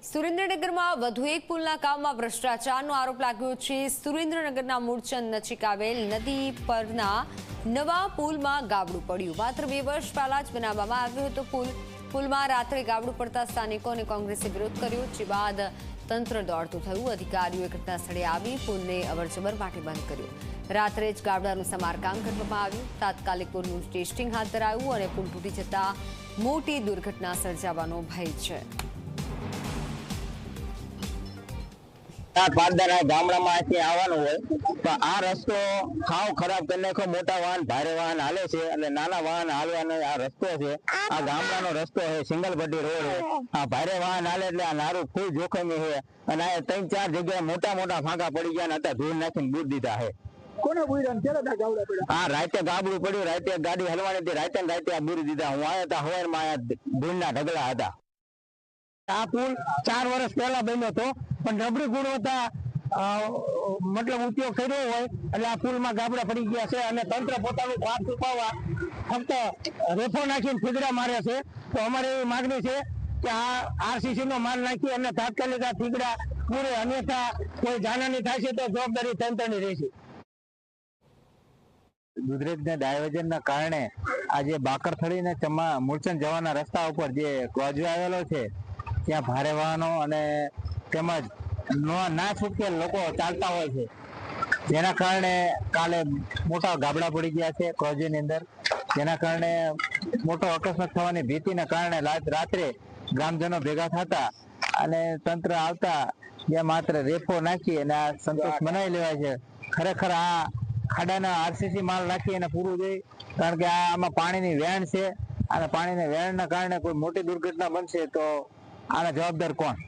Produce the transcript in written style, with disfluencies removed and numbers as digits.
સુરેન્દ્રનગરમાં વધુ એક પુલના કામમાં ભ્રષ્ટાચારનો આરોપ લાગ્યો છે। સુરેન્દ્રનગરના મૂળચંદ નજીક આવેલ નદી પરના નવા પુલમાં ગાબડું પડ્યું। માત્ર 2 વર્ષ પહેલા જ બનાવવામાં આવ્યો હતો પુલમાં રાત્રે ગાબડું પડતા સ્થાનિકો અને કોંગ્રેસે વિરોધ કર્યો, જે બાદ તંત્ર દોડતું થયું। અધિકારીઓએ ઘટના સ્થળે આવી પુલને અવરજવર માટે બંધ કર્યો। રાત્રે જ ગાબડાનું સમારકામ કરવામાં આવ્યું। તાત્કાલિક પુલનું ટેસ્ટિંગ હાથ ધરાયું અને પુલ તૂટી જતા મોટી દુર્ઘટના સર્જાવાનો ભય છે। ગામડામાં આવવાનું હોય તો આ રસ્તો ખાવ ખરાબ કરી નાખો। મોટા વાહન ભારે વાહન હાલે છે એટલે નાના વાહન હાલવાનો આ રસ્તો છે। આ ગામડાનો રસ્તો છે, સિંગલ પટ્ટી રોડ છે। આ ભારે વાહન હાલે એટલે આ નારું ફૂલ જોખમી છે અને આ 3-4 જગ્યાએ મોટા મોટા ફાંકા પડી ગયા હતા, ધૂળ નાખીને બૂર દીધા છે। હા, રાતે ગાબડું પડ્યું, રાતે ગાડી હલવાની હતી, રાતે આ બૂરી દીધા। હું આવ્યા હતા હવારમાં, ધૂળના ઢગલા હતા। આ પુલ 4 વર્ષ પહેલા બન્યો હતો, પણ નબળી ગુણવત્તા મતલબ ઉપયોગ કર્યો હોય એટલે આ પુલમાં ગાબડા પડી ગયા છે અને તંત્ર પોતાનું પાપ છુપાવવા ફક્ત રેફો નાખીને થીગડા મારે છે। તો અમારે એવી માગણી છે કે આ આરસીસી નો માલ નાખી અને તાત્કાલિક આ થીગડા પૂરે, અન્યથા કોઈ જાનહાની થાય છે તો જવાબદારી તંત્રની રહેશે। દુધરેજના ડાયવર્ઝનના કારણે આજે બાકરથળી ને મૂળચંદ જવાના રસ્તા ઉપર જે ક્રોઝવે આવેલો છે ત્યાં ભારે વાહનો અને તેમજ ના છૂટકે લોકો ચાલતા હોય છે, જેના કારણે કાલે મોટા ગાબડા પડી ગયા છે ક્રોઝવેની અંદર, જેના કારણે મોટો અકસ્માત થવાની ભીતિના કારણે રાત્રે ગ્રામજનો ભેગા થતા અને તંત્ર આવતા જે માત્ર રેફો નાખી અને આ સંતોષ મનાવી લેવાય છે। ખરેખર આ ખાડાના આરસીસી માલ નાખી અને પૂરું જોઈએ, કારણ કે આમાં પાણીની વહેણ છે અને પાણીની વહેણના કારણે કોઈ મોટી દુર્ઘટના બનશે તો આના જવાબદાર કોણ?